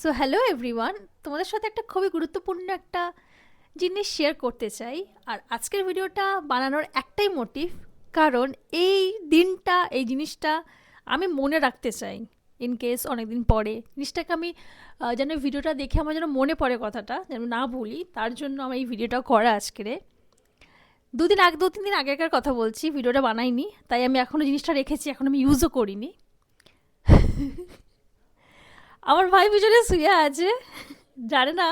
So hello everyone, তোমাদের সাথে একটা খুবই গুরুত্বপূর্ণ একটা জিনিস শেয়ার করতে চাই। আর আজকের ভিডিওটা বানানোর একটাই মোটিভ, কারণ এই দিনটা, এই জিনিসটা আমি মনে রাখতে চাই। ইন কেস অনেকদিন পরে জিনিসটাকে আমি যেন ভিডিওটা দেখে আমার যেন মনে পড়ে, কথাটা যেন না ভুলি, তার জন্য আমার এই ভিডিওটা করা আজকেরে। দু তিন দিন আগেকার কথা বলছি, ভিডিওটা বানাইনি, তাই আমি এখনও জিনিসটা রেখেছি, এখন আমি ইউজও করিনি। আমার ভাই পিছনে শুয়ে আছে, জানে না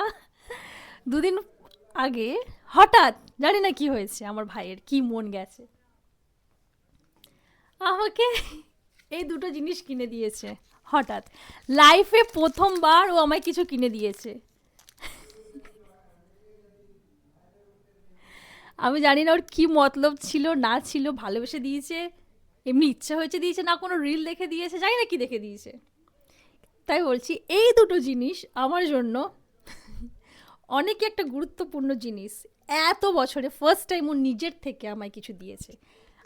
দুদিন আগে হঠাৎ জানি না কি হয়েছে, আমার ভাইয়ের কি মন গেছে, আমাকে এই দুটো জিনিস কিনে দিয়েছে। হঠাৎ লাইফে প্রথমবার ও আমায় কিছু কিনে দিয়েছে। আমি জানি না ওর কি মতলব ছিল না ছিল, ভালোবেসে দিয়েছে, এমনি ইচ্ছা হয়েছে দিয়েছে, না কোনো রিল দেখে দিয়েছে, জানি না কি দেখে দিয়েছে। তাই বলছি, এই দুটো জিনিস আমার জন্য অনেকই একটা গুরুত্বপূর্ণ জিনিস। এত বছরে ফার্স্ট টাইম ও নিজের থেকে আমায় কিছু দিয়েছে।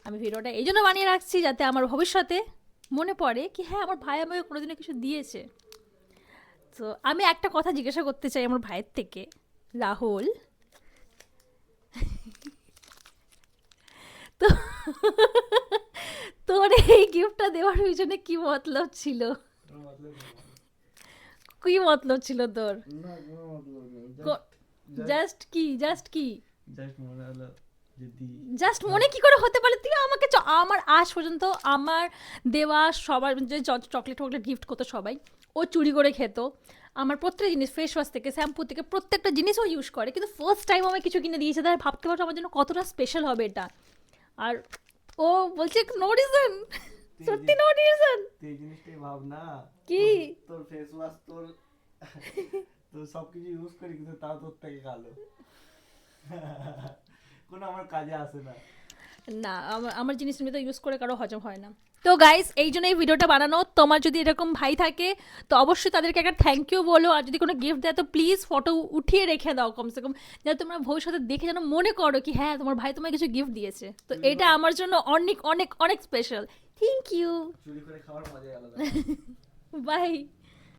আমি ভিডিওটা এই জন্য বানিয়ে রাখছি যাতে আমার ভবিষ্যতে মনে পড়ে কি হ্যাঁ, আমার ভাই আমাকে কোনোদিনও কিছু দিয়েছে। তো আমি একটা কথা জিজ্ঞাসা করতে চাই আমার ভাইয়ের থেকে, রাহুল, তো তোর এই গিফটটা দেওয়ার পিছনে কি মতলব ছিল? কি মতলব ছিল তোর? না কোনো মতলব নেই, জাস্ট কি জাস্ট মনে হলো যদি জাস্ট মনে কি করে হতে পারে? তুই আমাকে আমার আজ পর্যন্ত আমার দেওয়া সবার যে চকলেট টকলেট গিফট করতো সবাই, ও চুরি করে খেত। আমার প্রত্যেকটা জিনিস, ফেস ওয়াশ থেকে শ্যাম্পু থেকে প্রত্যেকটা জিনিস ও ইউজ করে, কিন্তু ফার্স্ট টাইম আমাকে কিছু কিনে দিয়েছে। তাই ভাবতে পারছো আমার জন্য কতটা স্পেশাল হবে এটা। আর ও বলছে নো রিজন, সত্যি নো রিজন। তুই এই জিনিসটাই ভাব না, কি? তোর ফেস ওয়াশ তোর তোর সবকিছু ইউজ করি কিন্তু তাও তোর থেকে কালো। কোনো আমার কাজে আসে না। না, আমার জিনিস তুমি তো ইউজ করে কারো হজম হয় না। তো গাইস, এই জন্য এই ভিডিওটা বানানো। তোমার যদি এরকম ভাই থাকে তো অবশ্যই তাদেরকে একটা থ্যাংক ইউ বলো, আর যদি কোনো গিফট দেয় তো প্লিজ ফটো উঠিয়ে রেখে দাও কমসে কম, যাতে তোমরা ভবিষ্যতে দেখে যেন মনে করো কি হ্যাঁ তোমার ভাই তোমায় কিছু গিফট দিয়েছে। তো এটা আমার জন্য অনেক অনেক অনেক স্পেশাল। থ্যাংক ইউ, চুরি করে খাওয়ার মজাই আলাদা। বাই।